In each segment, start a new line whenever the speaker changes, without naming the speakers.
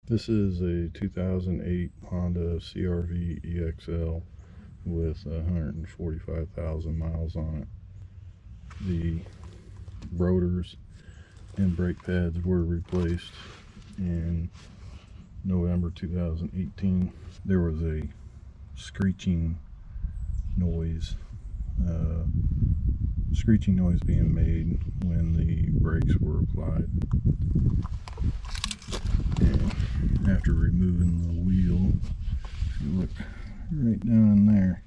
This is a 2008 Honda CRV EXL with 145,000 miles on it. The rotors and brake pads were replaced in November 2018. There was a screeching noise being made when the brakes were applied. And after removing the wheel, if you look right down in there,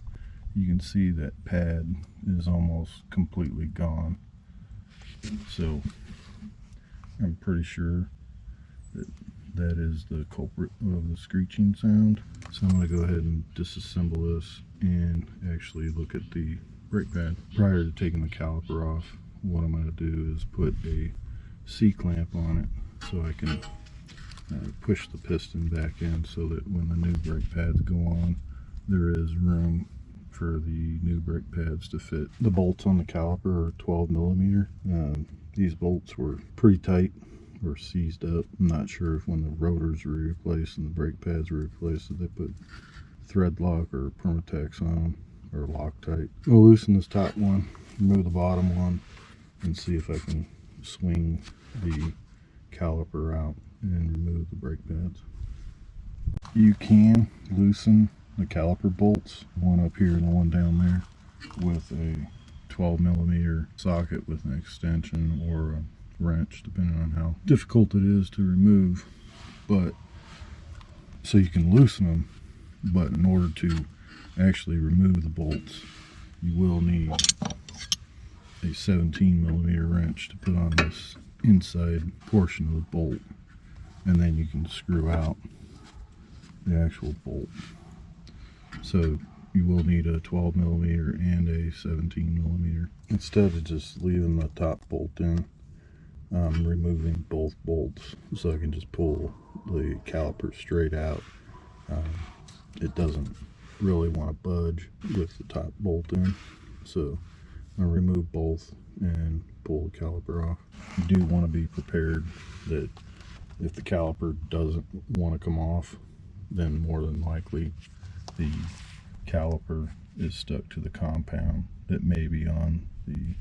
you can see that pad is almost completely gone. So I'm pretty sure that is the culprit of the screeching sound. So I'm going to go ahead and disassemble this and actually look at the brake pad. Prior to taking the caliper off, what I'm going to do is put a C-clamp on it so I can push the piston back in, so that when the new brake pads go on, there is room for the new brake pads to fit. The bolts on the caliper are 12 millimeter. These bolts were pretty tight or seized up. I'm not sure if when the rotors were replaced and the brake pads were replaced that they put thread lock or Permatex on them, or Loctite. I'll loosen this top one, remove the bottom one, and see if I can swing the caliper out and remove the brake pads. You can loosen the caliper bolts, one up here and one down there, with a 12 millimeter socket with an extension or a wrench, depending on how difficult it is to remove. But so you can loosen them, but in order to actually remove the bolts, you will need a 17 millimeter wrench to put on this inside portion of the bolt, and then you can screw out the actual bolt. So you will need a 12 millimeter and a 17 millimeter. Instead of just leaving the top bolt in, I'm removing both bolts so I can just pull the caliper straight out. It doesn't really want to budge with the top bolt in, so I'll remove both and pull the caliper off. You do want to be prepared that if the caliper doesn't want to come off, then more than likely the caliper is stuck to the compound that may be on the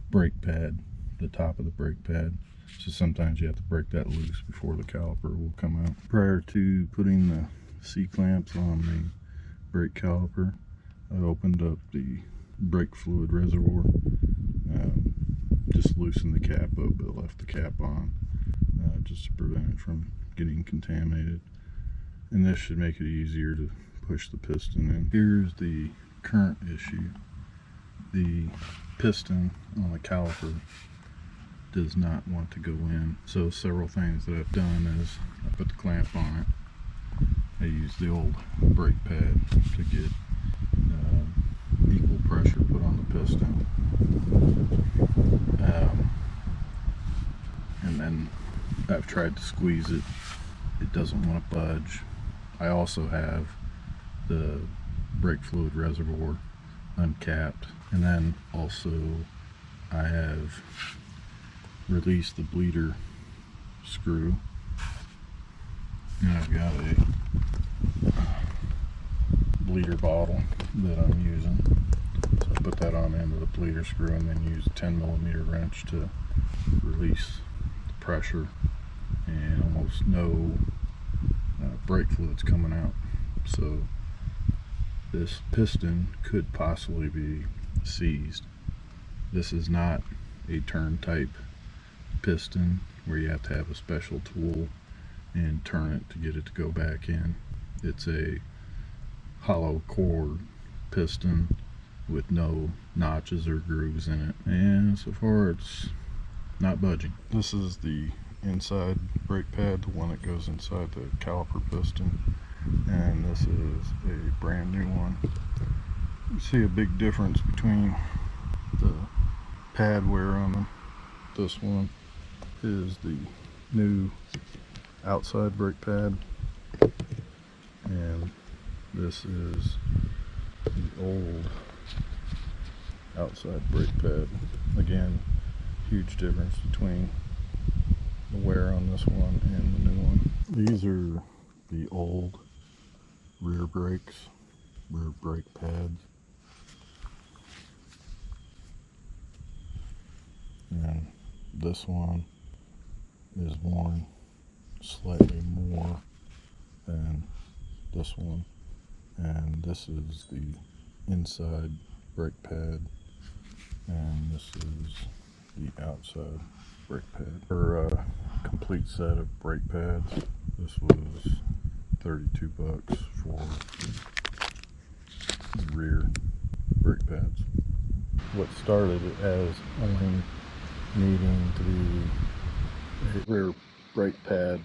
brake pad, the top of the brake pad. So sometimes you have to break that loose before the caliper will come out. Prior to putting the C-clamps on the brake caliper, I opened up the brake fluid reservoir, just loosened the cap up but left the cap on, just to prevent it from getting contaminated. And this should make it easier to push the piston in. Here's the current issue. The piston on the caliper does not want to go in. So several things that I've done is I put the clamp on it. I used the old brake pad to get equal pressure put on the piston. And then I've tried to squeeze it. It doesn't want to budge. I also have the brake fluid reservoir uncapped, and then also I have released the bleeder screw, and I've got a bleeder bottle that I'm using. So I put that on the end of the bleeder screw and then use a 10 millimeter wrench to release the pressure, and almost no brake fluids coming out. So this piston could possibly be seized. This is not a turn type piston where you have to have a special tool and turn it to get it to go back in. It's a hollow core piston with no notches or grooves in it, and so far it's not budging. This is the inside brake pad, the one that goes inside the caliper piston, and this is a brand new one. You see a big difference between the pad wear on them. This one is the new outside brake pad, and this is the old outside brake pad. Again, huge difference between the wear on this one and the new one. These are the old rear brakes, rear brake pads. And this one is worn slightly more than this one. And this is the inside brake pad, and this is the outside brake pad. For a complete set of brake pads, this was $32 for the rear brake pads. What started as only needing to be a rear brake pad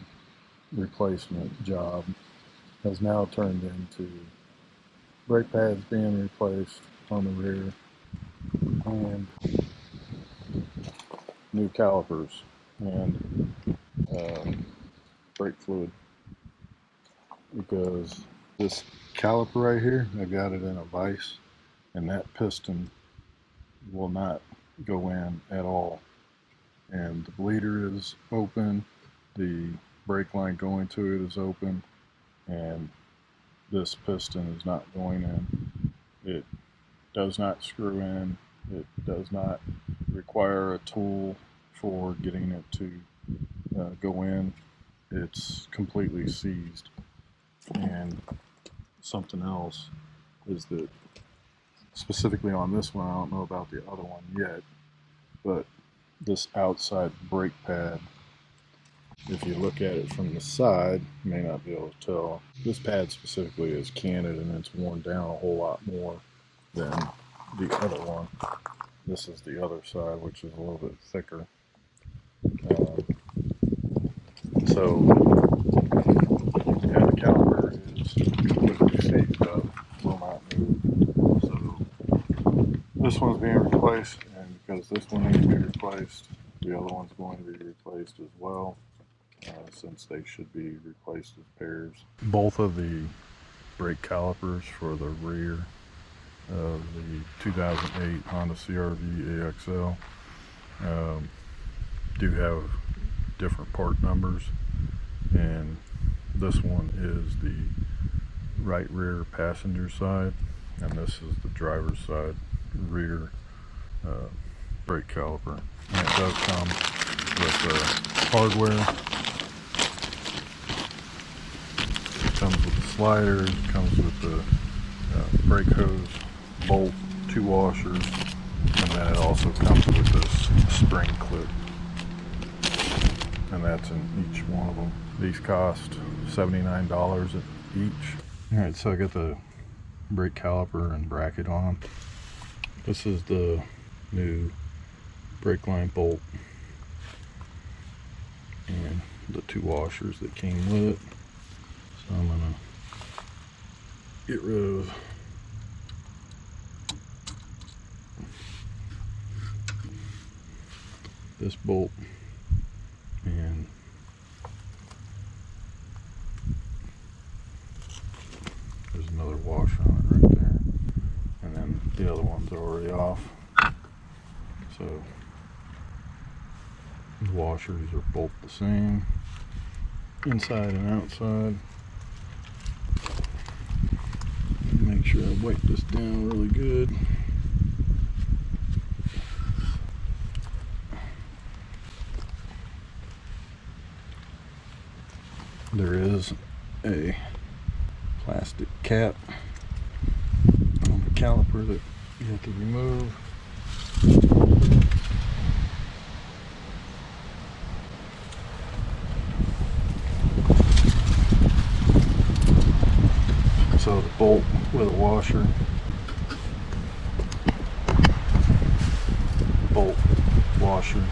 replacement job has now turned into brake pads being replaced on the rear and new calipers and brake fluid, because this caliper right here, I got it in a vise, and that piston will not go in at all, and the bleeder is open, the brake line going to it is open, and this piston is not going in. It does not screw in. It does not require a tool for getting it to go in. It's completely seized. And something else is that, specifically on this one, I don't know about the other one yet, but this outside brake pad, if you look at it from the side, you may not be able to tell. This pad specifically is canted and it's worn down a whole lot more than the other one. This is the other side, which is a little bit thicker. So yeah, the caliper is completely seized up, will not move. So this one's being replaced, and because this one needs to be replaced, the other one's going to be replaced as well, since they should be replaced as pairs. Both of the brake calipers for the rear of the 2008 Honda CRV AXL do have different part numbers, and this one is the right rear passenger side, and this is the driver's side rear brake caliper. And it does come with hardware. It comes with the sliders, it comes with the brake hose, bolt, 2 washers, and then it also comes with this spring clip, and that's in each one of them. These cost $79 each. Alright, so I got the brake caliper and bracket on. This is the new brake line bolt and the 2 washers that came with it. So I'm gonna get rid of this bolt, and there's another wash on it right there, and then the other one's already off. So the washers are both the same, inside and outside. Make sure I wipe this down really good. There is a plastic cap on the caliper that you have to remove. So the bolt with a washer, bolt, washer,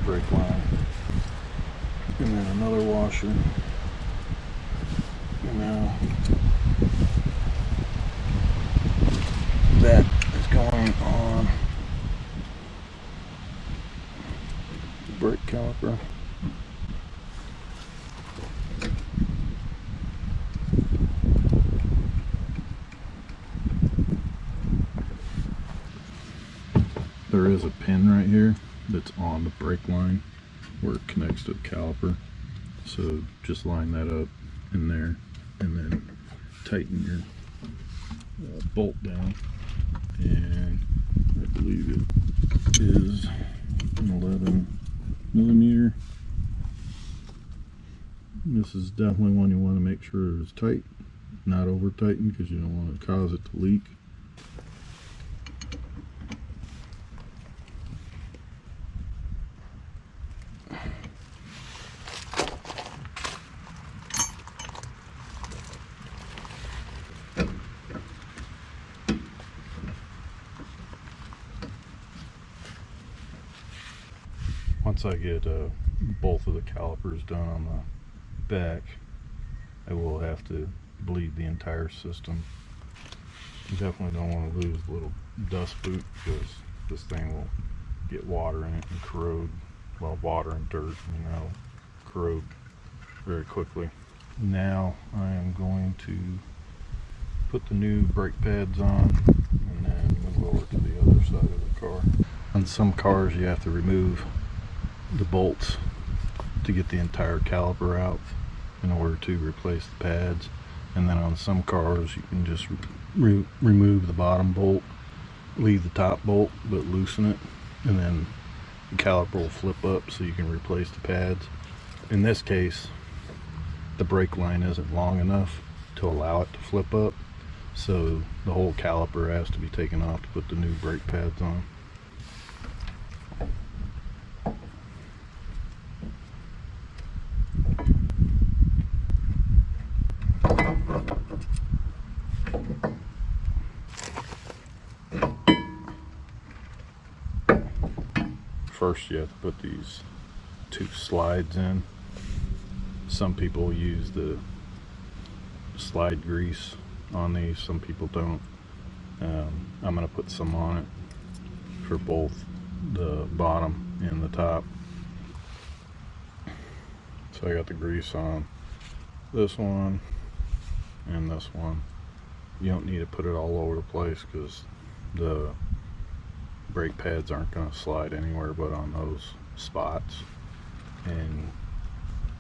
brake line, and then another washer. And now that is going on the brake caliper. There is a pin right here that's on the brake line where it connects to the caliper. So just line that up in there and then tighten your bolt down. And I believe it is an 11mm. This is definitely one you want to make sure is tight, not over tightened, because you don't want to cause it to leak. Once I get both of the calipers done on the back, I will have to bleed the entire system. You definitely don't want to lose the little dust boot, because this thing will get water in it and corrode. Well, water and dirt, corrode very quickly. Now I am going to put the new brake pads on and then move over to the other side of the car. On some cars you have to remove the bolts to get the entire caliper out in order to replace the pads, and then on some cars you can just remove the bottom bolt, leave the top bolt but loosen it, and then the caliper will flip up so you can replace the pads. In this case, the brake line isn't long enough to allow it to flip up, so the whole caliper has to be taken off to put the new brake pads on. First you have to put these two slides in. Some people use the slide grease on these, some people don't. I'm going to put some on it for both the bottom and the top. So I got the grease on this one and this one. You don't need to put it all over the place, because the brake pads aren't going to slide anywhere but on those spots, and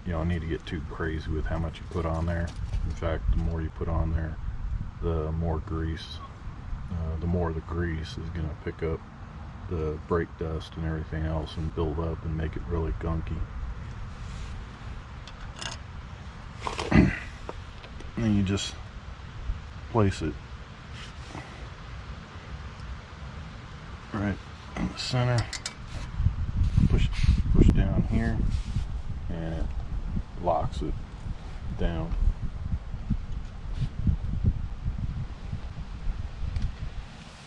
you don't need to get too crazy with how much you put on there. In fact, the more you put on there, the more grease, the more the grease is going to pick up the brake dust and everything else and build up and make it really gunky. And then you just place it right in the center, push down here, and it locks it down.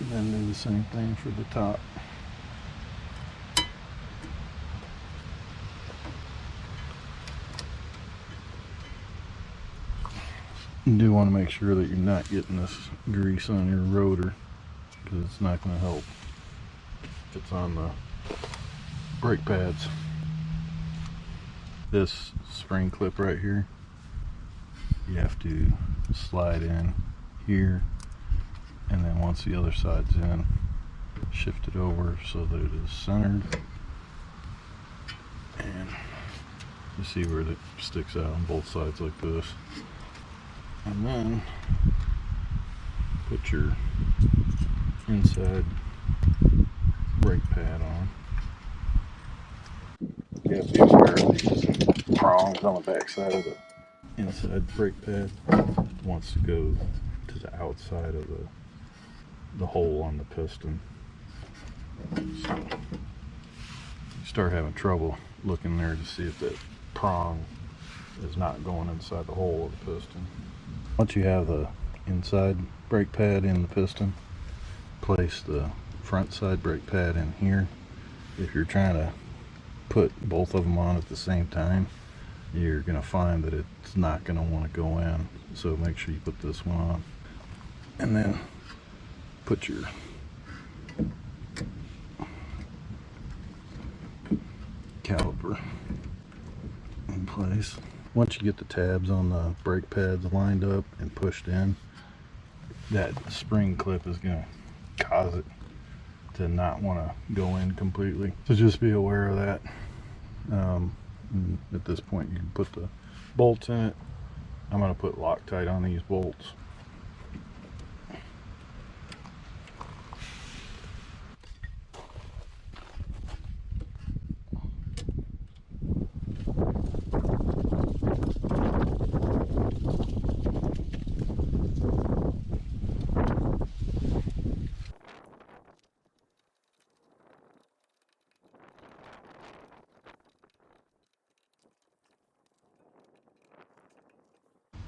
And then do the same thing for the top. You do want to make sure that you're not getting this grease on your rotor, because it's not going to help. It's on the brake pads. This spring clip right here, you have to slide in here, and then once the other side's in, shift it over so that it is centered, and you see where it sticks out on both sides like this. And then put your inside brake pad on. You have to be aware of these prongs on the back side of the inside brake pad. It wants to go to the outside of the hole on the piston. So you start having trouble looking there to see if that prong is not going inside the hole of the piston. Once you have the inside brake pad in the piston, place the front side brake pad in here. If you're trying to put both of them on at the same time, you're going to find that it's not going to want to go in. So make sure you put this one on, and then put your caliper in place. Once you get the tabs on the brake pads lined up and pushed in, that spring clip is going to cause it to not want to go in completely. So just be aware of that. And at this point you can put the bolts in it. I'm going to put Loctite on these bolts.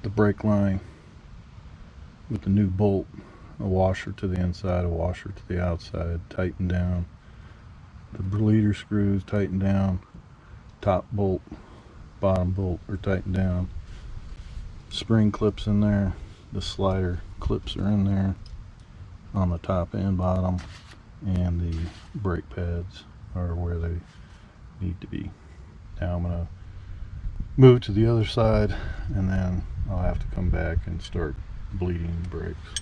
The brake line with the new bolt, a washer to the inside, a washer to the outside, tighten down. The bleeder screws tighten down. Top bolt, bottom bolt are tightened down. Spring clips in there. The slider clips are in there on the top and bottom, and the brake pads are where they need to be. Now I'm going to move to the other side, and then I'll have to come back and start bleeding the brakes.